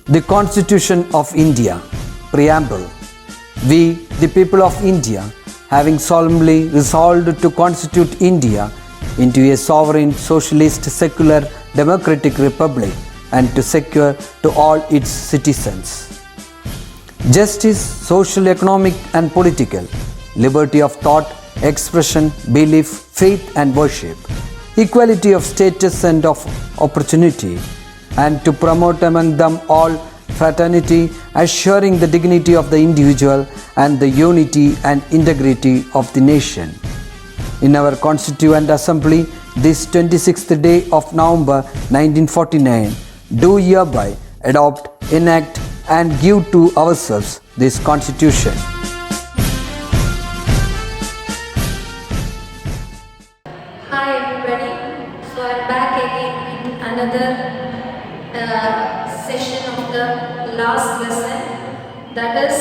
The Constitution of India, Preamble. We, the people of India, having solemnly resolved to constitute India into a sovereign, socialist, secular, democratic republic and to secure to all its citizens justice, social, economic and political, liberty of thought, expression, belief, faith and worship, equality of status and of opportunity, and to promote among them all fraternity, assuring the dignity of the individual and the unity and integrity of the nation. In our Constituent Assembly, this 26th day of November 1949, do hereby adopt, enact and give to ourselves this Constitution. Hi everybody, so I'm back again with another session of the last lesson, that is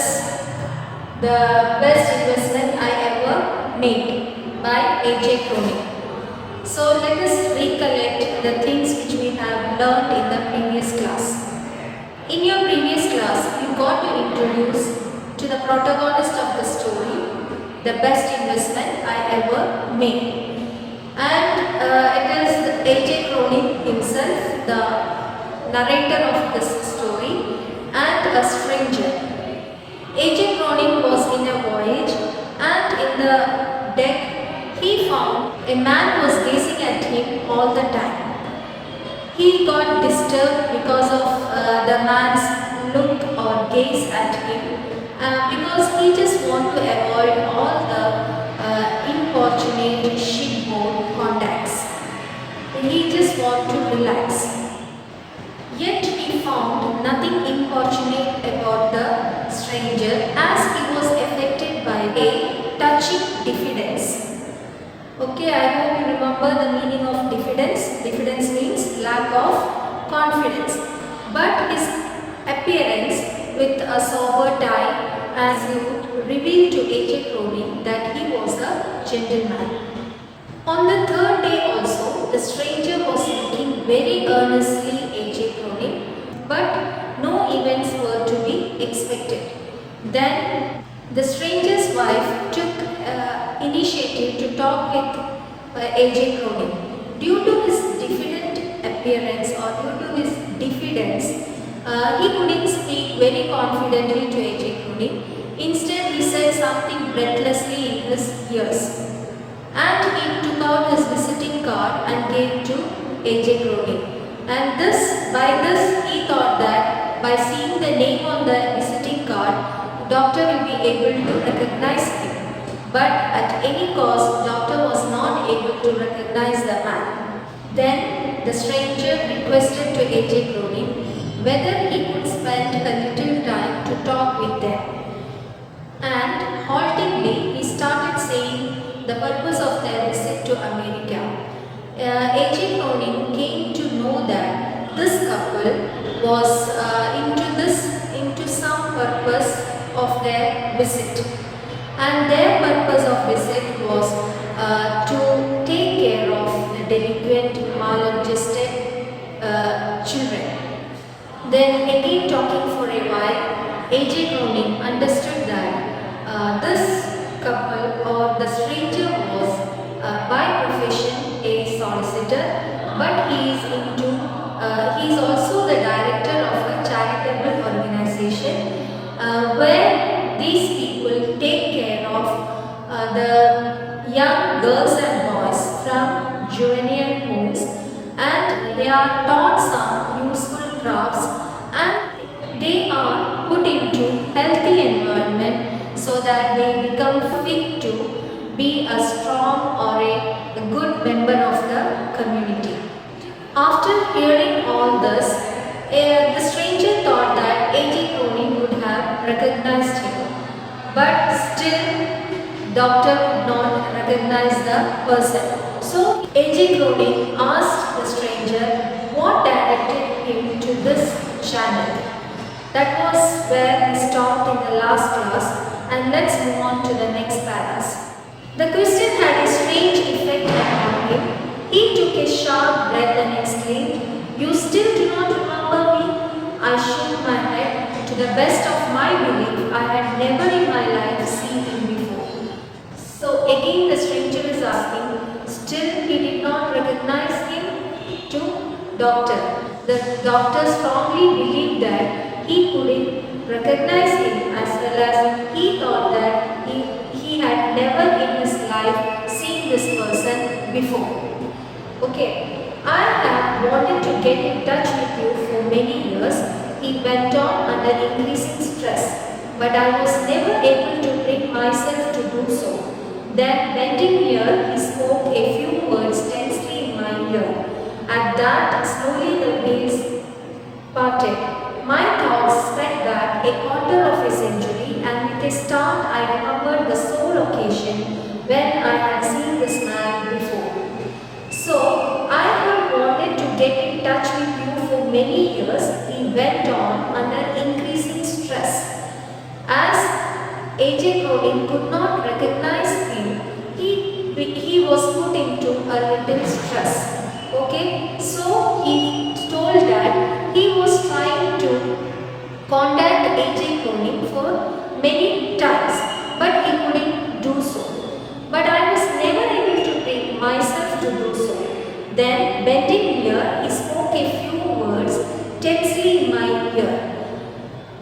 the best investment I ever made by A.J. Cronin. So let us recollect the things which we have learned in the previous class. In your previous class, you got to introduce to the protagonist of the story the best investment I ever made. And it is A.J. Cronin himself, the narrator of this story, and a stranger. A.J. Cronin was in a voyage, and in the deck he found a man was gazing at him all the time. He got disturbed because of the man's look or gaze at him, because he just wanted to avoid all the importunate shipboard contacts. He just wanted to relax. Yet he found nothing importunate about the stranger, as he was affected by a touching diffidence. Okay, I hope you remember the meaning of diffidence. Diffidence means lack of confidence. But his appearance with a sober tie and suit revealed to A.J. Cronin that he was a gentleman. On the third day also, the stranger was looking very earnestly A.J. Cronin, but no events were to be expected. Then the stranger's wife took initiative to talk with A.J. Cronin. Due to his diffident appearance or due to his diffidence, he couldn't speak very confidently to A.J. Cronin. Instead, he said something breathlessly in his ears. And he took out his visiting card and gave it to A.J. Cronin. And by this, he thought that by seeing the name on the visiting card, doctor will be able to recognize him. But at any cost, doctor was not able to recognize the man. Then the stranger requested to A.J. Cronin whether he could spend a little time to talk with them. And haltingly, he started saying the purpose of their visit to America. A.J. Cronin came to know that this couple was into some purpose of their visit. And their purpose of visit was to take care of the delinquent, maladjusted children. Then again talking for a while, A.J. Cronin understood that this couple or the stranger was by profession a solicitor, but he is also the director of a charitable organization where these people take care of the young girls and boys from juvenile homes, and they are taught some useful crafts and they are put into healthy environment so that they become fit to be a strong or a good member of the community. After hearing all this, the stranger thought that A.J. Cronin would have recognized him, but still doctor could not recognize the person. So A.J. Cronin asked the stranger what directed him to this channel. That was where we stopped in the last class, and let's move on to the next paras. The question had a strange effect upon him. He took a sharp breath and exclaimed, "You still do not remember me?" I shook my the best of my belief, I had never in my life seen him before. So again the stranger is asking, still he did not recognize him to doctor. The doctor strongly believed that he couldn't recognize him, as well as he thought that he had never in his life seen this person before. Okay, I have wanted to get in touch with you for many years, he went on under increasing stress, but I was never able to bring myself to do so. Then bending near, he spoke a few words tensely in my ear. At that, slowly the veils parted. My thoughts sped back a quarter of a century, and with a start I remembered the sole occasion when I had seen this man before. So, I have wanted to get in touch with you for many years, he went on under increasing stress. As A.J. Crowley could not recognize him, he was put into a little stress. Okay, so he told that he was trying to contact A.J. Crowley for many times, but he couldn't do so. But I was never able to bring myself to do so. Then, bending near, he spoke a few words tensely in my ear.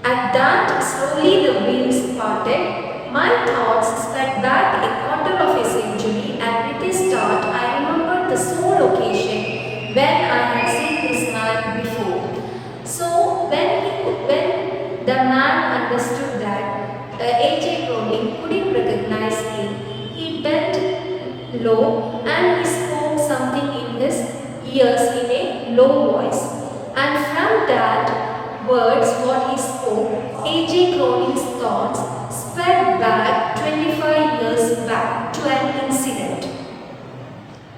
At that, slowly the wheels parted. My thoughts sped back a quarter of a century, and with a start, I remembered the sole occasion when I had seen this man before. So, when the man understood that A.J. Crowley couldn't recognize him, he bent low and he spoke something in his ears in a low voice. And from that words, what he spoke, A.J. Crowley's thoughts sped back 25 years back to an incident.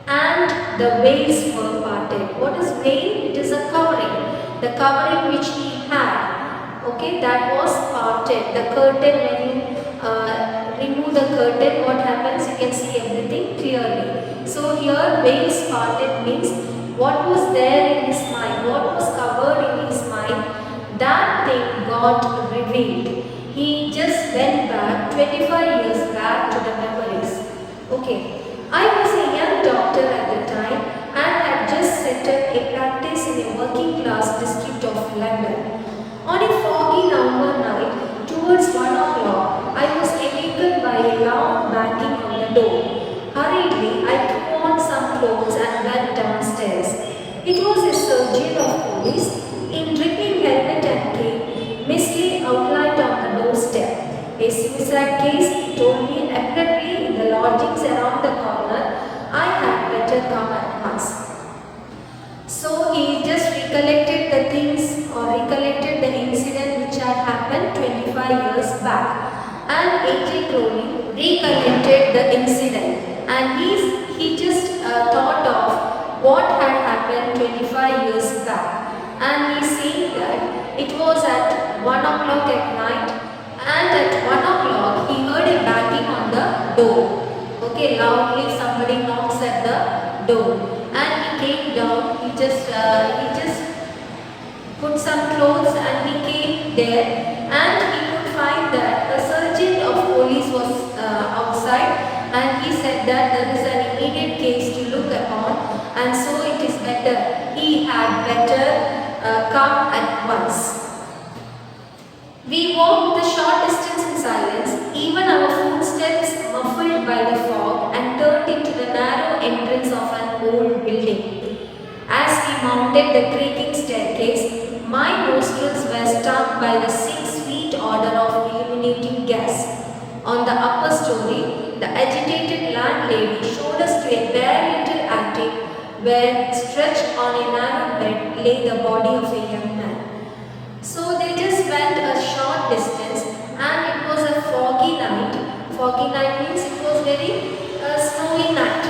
And the veils were parted. What is veil? It is a covering. The covering which he had, okay, that was parted. The curtain, when you remove the curtain, what happens? You can see everything clearly. So here veils parted means what was there in his mind, what was covered in his mind, that thing got revealed. He just went back 25 years back to the memories. Okay, I was a young doctor at the time and had just set up a practice in a working class district of London. On a foggy November night, towards 1 o'clock, I was awakened by a loud banging on the door. Hurriedly, I threw on some clothes and went downstairs. It was a surgeon of police in dripping helmet and cape, mistily outlined on the doorstep. A suicide case, he told me abruptly, in the lodgings around the corner. I had better come at once. So he just recollected the things or recollected the incident which had happened 25 years back. And A.J. Crowley recollected the incident, and he just thought of what had happened 25 years back. And he said that it was at 1 o'clock at night, and at 1 o'clock he heard a banging on the door. Okay, loudly somebody knocks at the door. And he came down, he just put some clothes and he came there, and he could find that a sergeant of police was outside, and he said that there is an immediate case to look upon, and so it is better, he had better come at once. We walked the short distance in silence, even our footsteps muffled by the fog, and turned into the narrow entrance of an old building. As we mounted the creaking staircase, my nostrils were stung by the 6-feet order of illuminating gas. On the upper story, the agitated landlady showed us to a bare little attic where, stretched on a narrow bed, lay the body of a young man. So they just went a short distance, and it was a foggy night. Foggy night means it was very snowy night.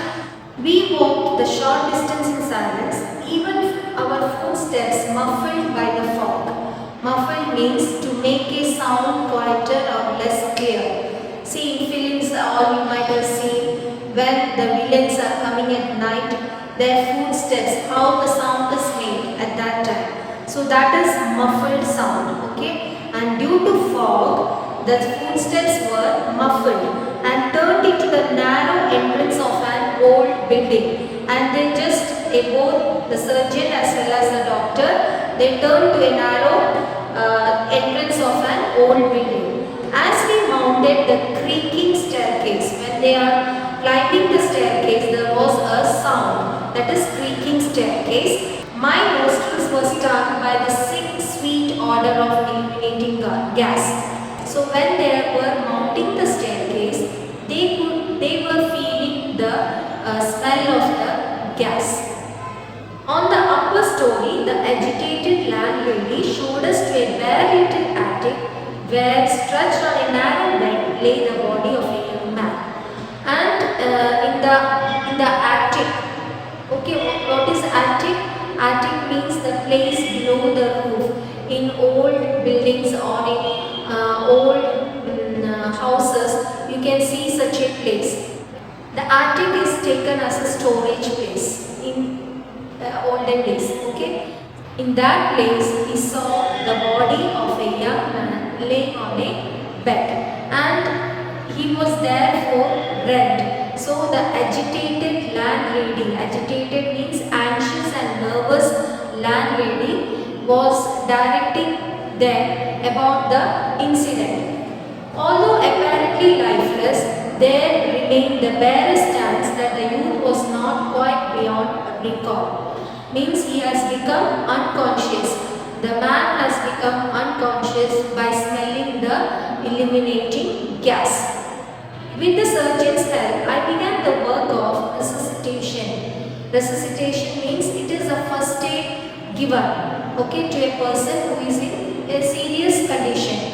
We walked the short distance in silence, even our footsteps muffled by the fog. Muffled means to make a sound quieter or less clear. See, in films all you might have seen when the villains are coming at night, their footsteps, how the sound is made at that time. So that is muffled sound, okay? And and due to fog, the footsteps were muffled and turned into the narrow entrance of an old building. And both the surgeon as well as the doctor, they turned to a narrow entrance of an old building. As we mounted the creaking staircase, when they are climbing the staircase, there was a sound, that is creaking staircase. My nostrils were stung by the sick, sweet odor of illuminating gas. So when they were mounting the staircase, they were feeling the smell of the gas. On the upper story, the agitated landlady showed us to a bare little attic where, stretched on a narrow bed, lay the body of a young man. And in the attic, okay, what is attic? Attic means the place below the roof. In old buildings or in old houses, you can see such a place. The attic is taken as a storage place in olden days. Okay, in that place he saw the body of a young man laying on a bed, and he was there for rent. So the agitated landlady, agitated means anxious and nervous landlady, was directing them about the incident. Although apparently lifeless, there remained the barest chance that the youth was not quite beyond recall. Means he has become unconscious. The man has become unconscious by smelling the illuminating gas. With the surgeon's help, I began the work of resuscitation. Resuscitation means it is a first aid given, okay, to a person who is in a serious condition.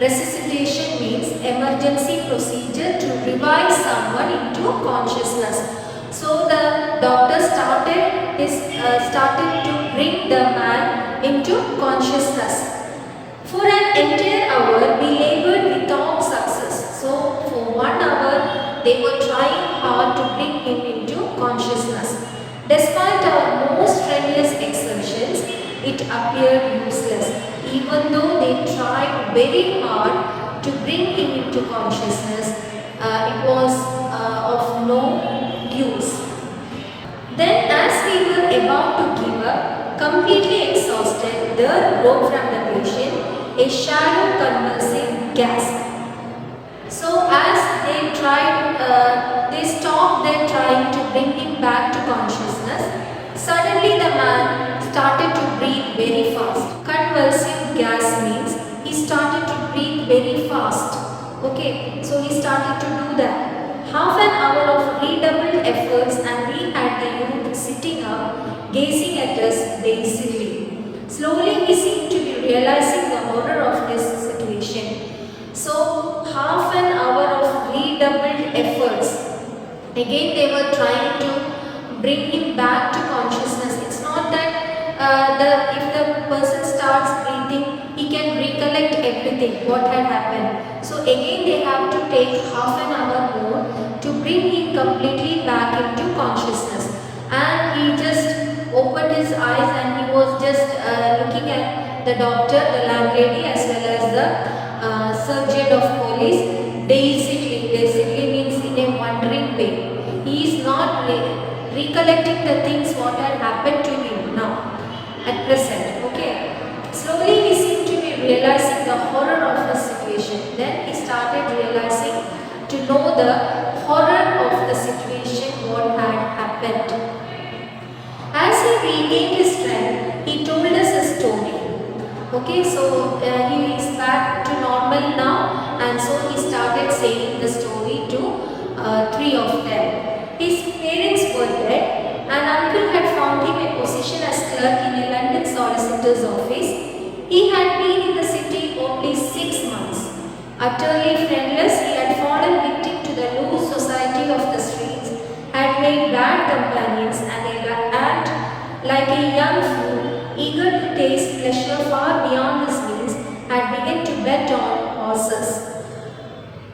Resuscitation means emergency procedure to revive someone into consciousness. So the doctor started to bring the man into consciousness. For an entire hour, we labored without success. So for 1 hour, they were trying hard to bring him into consciousness. Despite our most strenuous exertions, it appeared useless. Even though they tried very hard to bring him into consciousness, it was of no use. Then, as we were about to give up, completely exhausted, there broke from the patient a shallow convulsive gasp. So as they stopped their trying to bring him back to consciousness, suddenly the man started to breathe very fast. Convulsive gas means he started to breathe very fast. Okay, so he started to do that. Half an hour of redoubled efforts and we had the youth sitting up, gazing at us dazedly. Slowly he seemed to be realizing the horror of his situation. So half an hour of redoubled efforts. Again they were trying to bring him back to consciousness. It's not that if the person starts breathing, he can recollect everything what had happened. So again they have to take half an hour more to bring him completely back into consciousness. And he just opened his eyes and he was just looking at the doctor, the landlady as well as the sergeant of police dazedly. Dazedly means in a wondering way. He is not recollecting the things what had happened to him now at present. Okay. Slowly he seemed to be realizing the horror of his situation. Then he started realizing to know the horror of the situation what had happened. As he regained his strength, he told us a story. Okay, so he is back to normal now, and so he started saying the story to 3 of them. His parents were dead, and uncle had found him a position as clerk in a London solicitor's office. He had been in the city only 6 months. Utterly friendless, he had fallen victim to the loose society of the streets, had made bad companions, and like a young fool, eager to taste pleasure far beyond his means, had begun to bet on horses.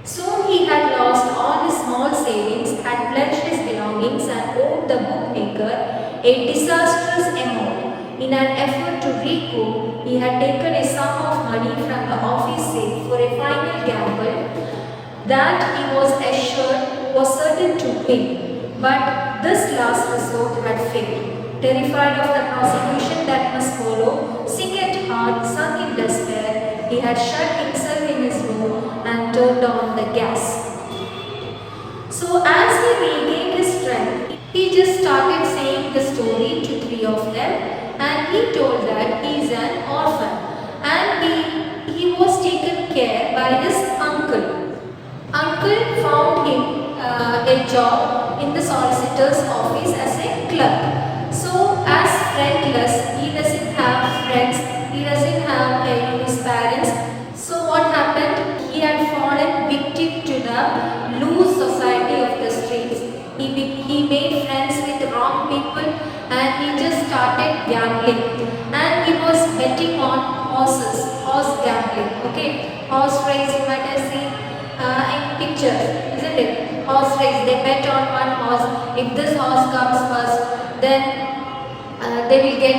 Soon he had lost all his small savings, had pledged his belongings, and owed the bookmaker a disastrous amount. In an effort to recoup, he he had taken a sum of money from the office safe for a final gamble that he was assured was certain to win. But this last resort had failed. Terrified of the prosecution that must follow, sick at heart, sunk in despair, he had shut himself in his room and turned on the gas. So as he regained his strength, he just started saying the story to three of them, and he told that he is an orphan and he was taken care by his uncle. Uncle found him a job in the solicitor's office as a clerk. So as friendless, he doesn't have friends, he doesn't have his parents. So what happened? He had fallen victim to the loose society of the streets. He made friends with wrong people and he just started gambling. And he was betting on horses, horse gambling. Okay, horse race you might have seen in pictures, isn't it? Horse race, they bet on one horse. If this horse comes first, then they will get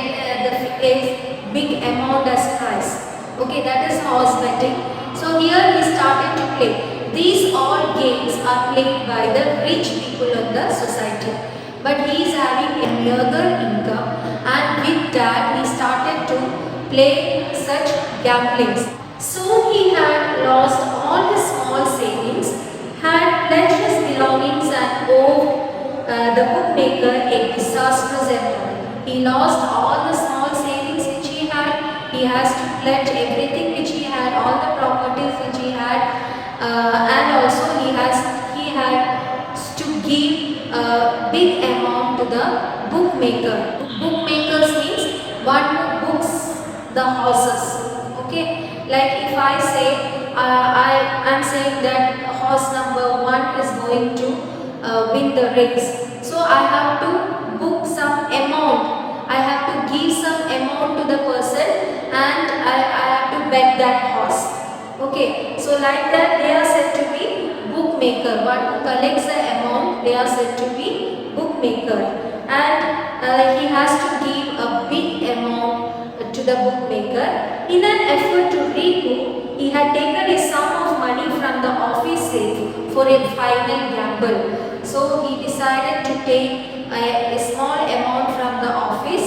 a big amount as prize. Okay, that is horse betting. So here he started to play. These all games are played by the rich people of the society. But he is having a meager income, and with that he started to play such gamblings. So he had lost all his small savings, had pledged his belongings and owed the bookmaker a disastrous amount. He lost all the small savings which he had. He has to pledge everything which he had, all the properties which he had, and also he had to give a big amount to the bookmaker. Bookmakers means one who books the horses. Okay, like if I say I am saying that horse number 1 is going to win the race, so I have to book some amount. I have to give some amount to the person and I have to bet that horse. Okay, so like that they are said to be bookmaker. One who collects the amount, they are said to be bookmaker. And he has to give a big amount to the bookmaker. In an effort to recoup, he had taken a sum of money from the office safe for a final gamble. So he decided to take a small amount from the office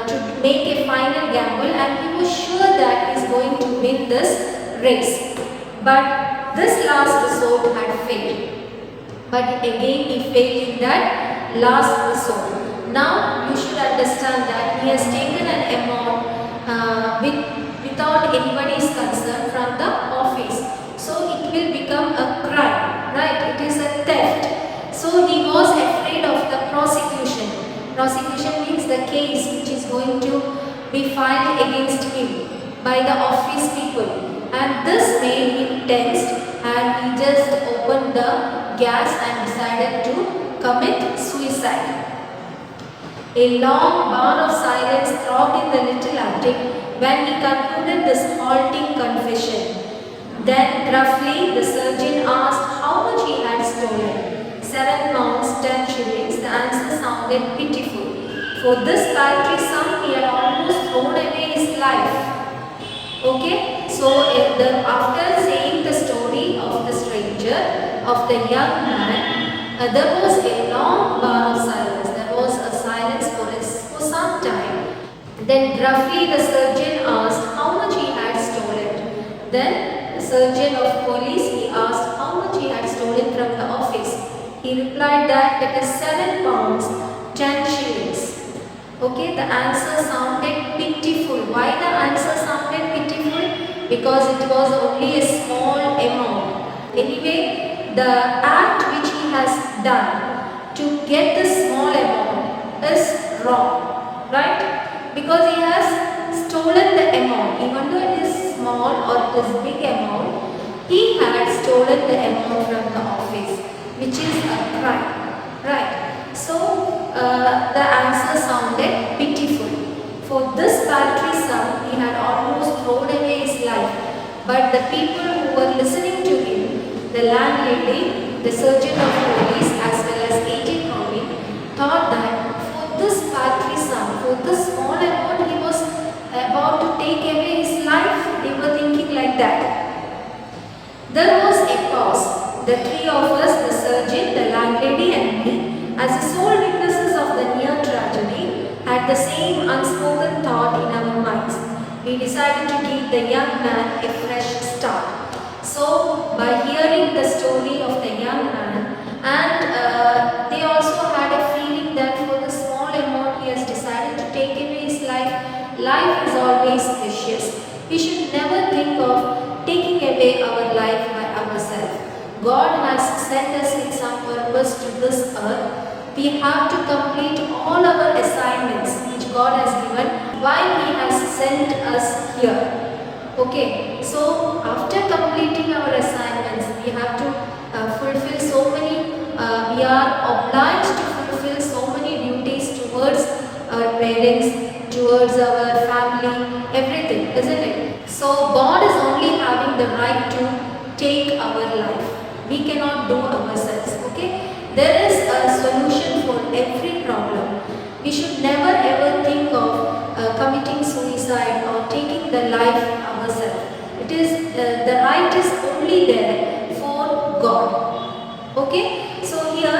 to make a final gamble, and he was sure that he is going to win this race. But this last resort had failed. But again he failed in that last resort. Now you should understand that he has taken an amount without anybody's consent from the office. So it will become a crime, right? It is a theft. So he was afraid of the prosecution. Prosecution means the case which is going to be filed against him by the office people. And this made him tense, and he just opened the gas and decided to commit suicide. A long bar of silence throbbed in the little attic when he concluded this halting confession. Then gruffly the surgeon asked how much he had stolen. 7 pounds 10 shillings. The answer sounded pitiful. For this paltry sum he had almost thrown away his life. Okay, so after saying the story of the stranger, of the young man, there was a long bar of silence. There was a silence for some time. Then gruffly the surgeon asked how much he had stolen. Then the surgeon of police, he asked how much he had stolen from the office. He replied that it is 7 pounds 10 shillings. Okay, the answer sounded pitiful. Why the answer sounded pitiful? Because it was only a small amount. Anyway, the act which he has done to get this small amount is wrong, right? Because he has stolen the amount. Even though it is small or it is big amount, he had stolen the amount from the office, which is a crime, right? So the answer sounded pitiful. For this paltry sum, he had almost thrown away his life. But the people who were listening to him, the landlady, the surgeon of police, as well as Agent Crowley, thought that for this paltry sum, for this small amount, he was about to take a the three of us, the surgeon, the landlady and me, as the sole witnesses of the near tragedy, had the same unspoken thought in our minds. We decided to give the young man a fresh start. So, by hearing the story of the young man, and they also had a feeling that for the small amount he has decided to take away his life, life is always precious. We should never think of taking away our life by ourselves. God has sent us with some purpose to this earth. We have to complete all our assignments which God has given while He has sent us here. Okay, so after completing our assignments, we have to fulfill so many, we are obliged to fulfill so many duties towards our parents, towards our family, everything, isn't it? So God is only having the right to take our life. We cannot do ourselves, okay? There is a solution for every problem. We should never ever think of committing suicide or taking the life ourselves. It is, the right is only there for God. Okay? So here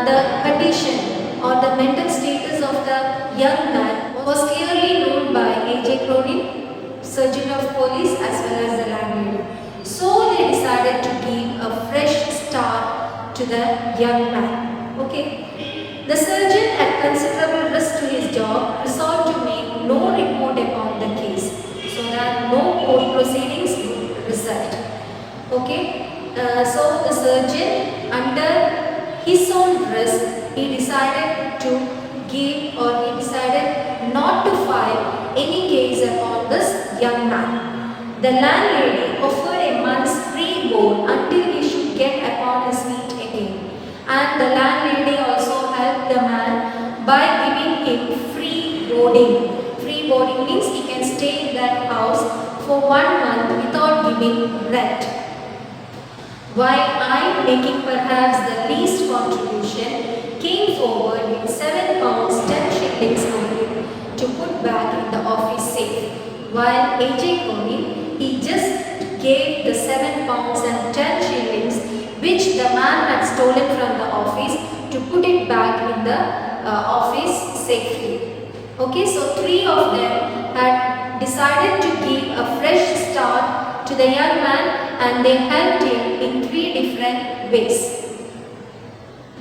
the condition or the mental status of the young man was clearly known by A.J. Cronin, Surgeon of Police as well as the landlady. So they decided to give a fresh start to the young man. Okay. The surgeon, at considerable risk to his job, resolved to make no report upon the case so that no court proceedings would result. Okay. So the surgeon, under his own risk, he decided to give, or he decided not to file any case upon this young man. The landlady offered a month's free board until he should get upon his feet again. And the landlady also helped the man by giving him free boarding. Free boarding means he can stay in that house for 1 month without giving rent. While I, making perhaps the least contribution, came forward with 7 pounds 10 shillings only to put back in the office safe. While A.J. Cronin, he just gave the 7 pounds and 10 shillings which the man had stolen from the office to put it back in the office safely. Okay, so 3 of them had decided to give a fresh start to the young man, and they helped him in 3 different ways.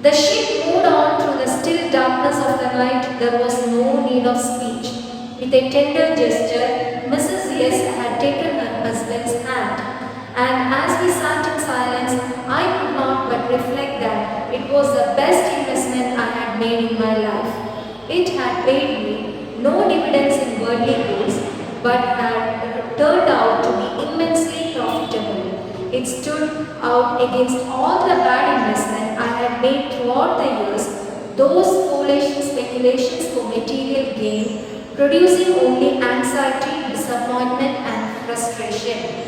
The ship moved on through the still darkness of the night. There was no need of speech. With a tender gesture, Mrs. S. had taken her husband's hand, and as we sat in silence, I could not but reflect that it was the best investment I had made in my life. It had paid me no dividends in worldly goods, but had turned out to be immensely profitable. It stood out against all the bad investment I had made throughout the years, those foolish speculations for material gain, producing only anxiety, disappointment and frustration.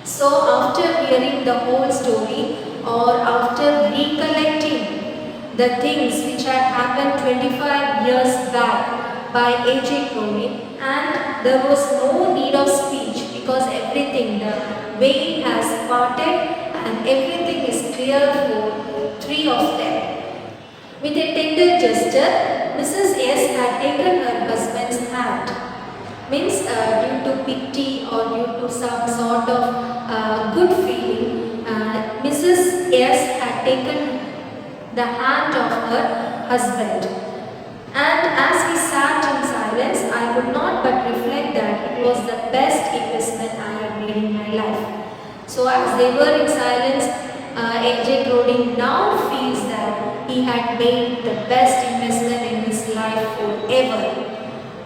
So after hearing the whole story, or after recollecting the things which had happened 25 years back by A.J. Cronin, and there was no need of speech because everything, the way has parted and everything is clear for 3 of them. With a tender gesture, Mrs. S. had taken her husband's hand. Means due to pity or due to some sort of good feeling, Mrs. S. had taken the hand of her husband. And as we sat in silence, I could not but reflect that it was the best investment I had made in my life. So as they were in silence, A.J. Cronin now feels that he had made the best investment in his life forever.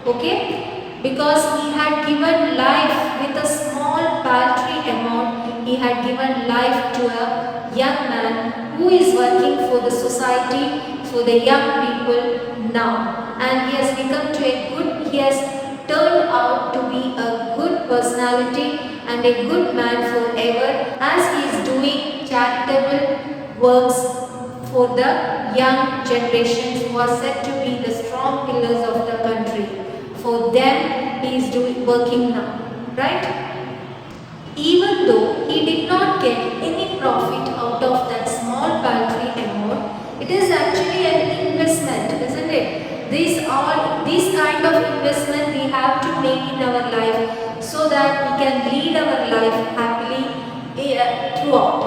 Okay? Because he had given life with a small paltry amount, he had given life to a young man who is working for the society, for the young people now. And he has become to a good, he has turned out to be a good personality and a good man forever, as he is doing charitable works for the young generations who are said to be the strong pillars of the country. For them, he is working now, right? Even though he did not get any profit out of that small paltry amount, it is actually an investment, isn't it? These kind of investment we have to make in our life so that we can lead our life happily throughout.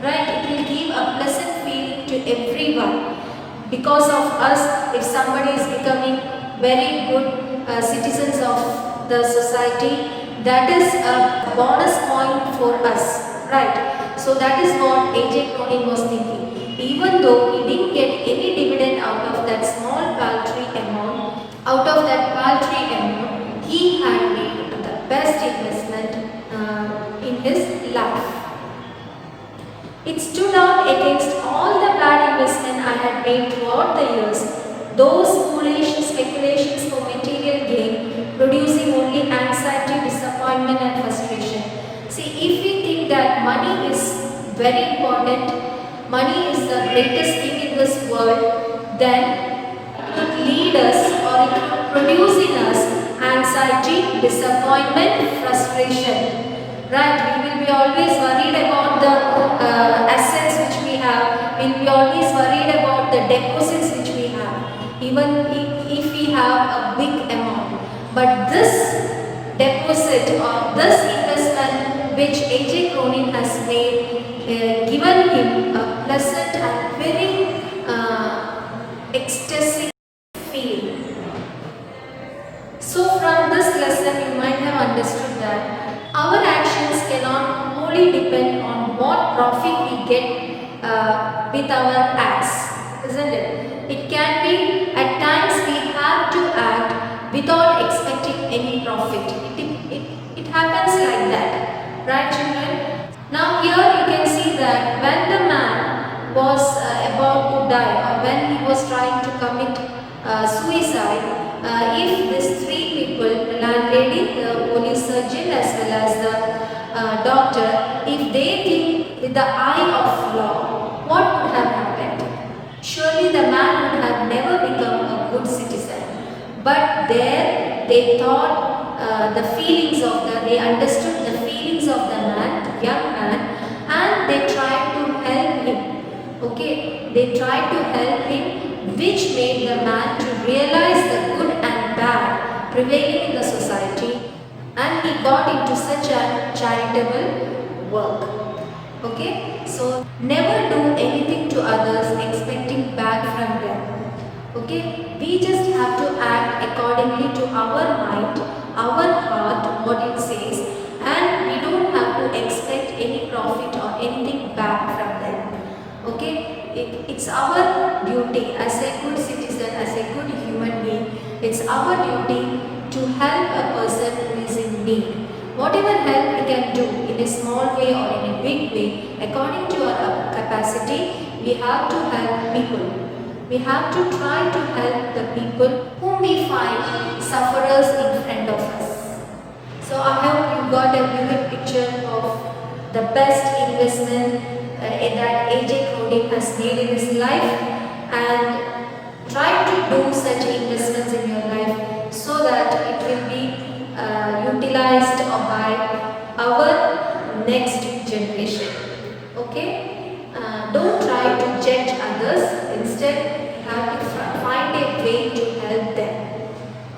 Right? It will give a pleasant feeling to everyone. Because of us, if somebody is becoming very good citizens of the society, that is a bonus point for us, right? So that is what A.J. Cronin was thinking. Even though he didn't get any dividend out of that small paltry amount, he had made the best investment in his life. It stood out against all the bad investment I had made throughout the years, those foolish speculations for material gain, producing only anxiety, disappointment and frustration. See, if we think that money is very important, money is the greatest thing in this world, then it would lead us or it would produce in us anxiety, disappointment, frustration. Right? We will be always worried about the assets which we have. We will be always worried about the deposits which we have, even if we have a big amount. But this deposit or this investment which A.J. Cronin has made, given him a pleasant and very ecstatic feeling. So from this lesson you might have understood that our actions cannot wholly depend on what profit we get with our acts, isn't it? It can be at times we have to act without expecting any profit. It happens like that, right children? Now here you can see that when the man was about to die or when he was trying to commit suicide, if these three people, the landlady, the police surgeon as well as the doctor, if they think with the eye of law, what would have happened? Surely the man would have never become a good citizen. But there they thought they understood the feelings of the man, the young man, and they tried to help him. Okay, they tried to help him, which made the man to realize the good and bad prevailing in the society, and he got into such a charitable work. Okay, so never do anything to others expecting back from them. Okay, we just have to act accordingly to our mind, our heart, what it says, and we don't have to expect any profit or anything back from them. Okay, it's our duty as a good citizen, as a good human being, it's our duty to help a person who is in need. Whatever help we can do in a small way or in a big way, according to our capacity, we have to help people. We have to try to help the people whom we find sufferers in front of us. So I hope you got a vivid picture of the best investment that A.J. Cronin has made in his life, and try to do such investments in your life so that it will be utilized by our next generation. Okay? Don't try to judge others, instead you have to find a way to help them.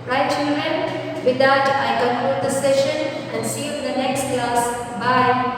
Right children? With that I conclude the session and see you in the next class. Bye.